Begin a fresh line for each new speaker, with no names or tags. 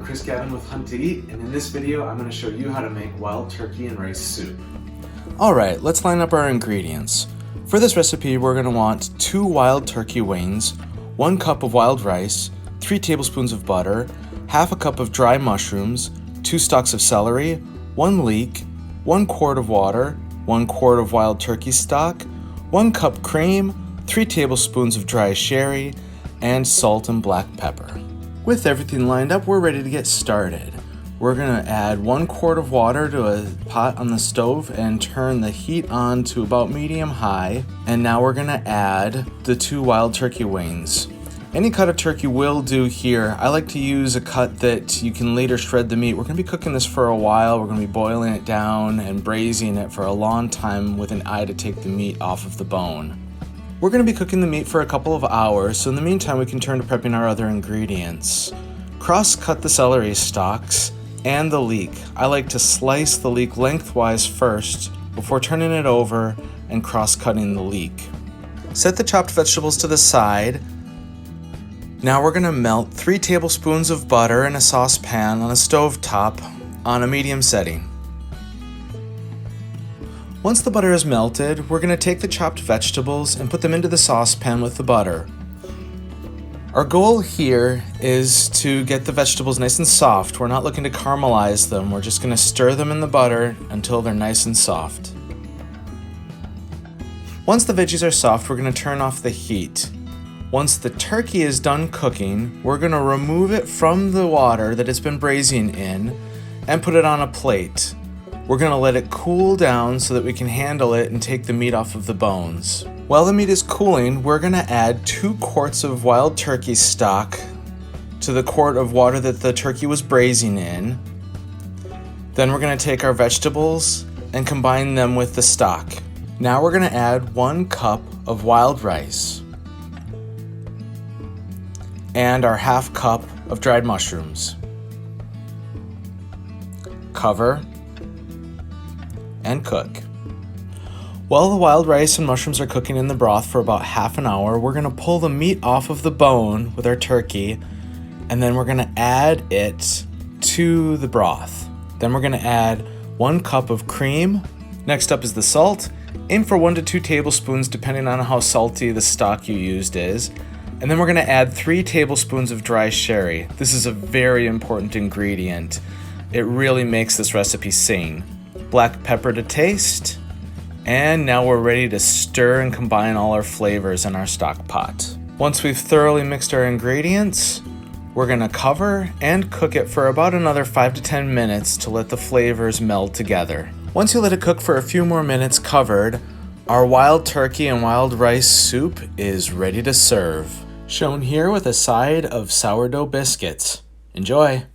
Chris Gavin with Hunt to Eat, and in this video I'm going to show you how to make wild turkey and rice soup.
Alright, let's line up our ingredients. For this recipe we're going to want 2 wild turkey wings, 1 cup of wild rice, 3 tablespoons of butter, half a cup of dry mushrooms, 2 stalks of celery, 1 leek, 1 quart of water, 1 quart of wild turkey stock, 1 cup cream, 3 tablespoons of dry sherry, and salt and black pepper. With everything lined up, we're ready to get started. We're going to add 1 quart of water to a pot on the stove and turn the heat on to about medium-high. And now we're going to add the 2 wild turkey wings. Any cut of turkey will do here. I like to use a cut that you can later shred the meat. We're going to be cooking this for a while. We're going to be boiling it down and braising it for a long time with an eye to take the meat off of the bone. We're going to be cooking the meat for a couple of hours, so in the meantime we can turn to prepping our other ingredients. Cross-cut the celery stalks and the leek. I like to slice the leek lengthwise first before turning it over and cross-cutting the leek. Set the chopped vegetables to the side. Now we're going to melt 3 tablespoons of butter in a saucepan on a stove top on a medium setting. Once the butter is melted, we're going to take the chopped vegetables and put them into the saucepan with the butter. Our goal here is to get the vegetables nice and soft. We're not looking to caramelize them. We're just going to stir them in the butter until they're nice and soft. Once the veggies are soft, we're going to turn off the heat. Once the turkey is done cooking, we're going to remove it from the water that it's been braising in and put it on a plate. We're going to let it cool down so that we can handle it and take the meat off of the bones. While the meat is cooling, we're going to add 2 quarts of wild turkey stock to the quart of water that the turkey was braising in. Then we're going to take our vegetables and combine them with the stock. Now we're going to add 1 cup of wild rice and our half cup of dried mushrooms. Cover and cook. While the wild rice and mushrooms are cooking in the broth for about half an hour, we're going to pull the meat off of the bone with our turkey, and then we're going to add it to the broth. Then we're going to add 1 cup of cream. Next up is the salt. Aim for 1 to 2 tablespoons depending on how salty the stock you used is. And then we're going to add 3 tablespoons of dry sherry. This is a very important ingredient. It really makes this recipe sing. Black pepper to taste, and now we're ready to stir and combine all our flavors in our stock pot. Once we've thoroughly mixed our ingredients, we're going to cover and cook it for about another 5 to 10 minutes to let the flavors meld together. Once you let it cook for a few more minutes covered, our wild turkey and wild rice soup is ready to serve. Shown here with a side of sourdough biscuits. Enjoy!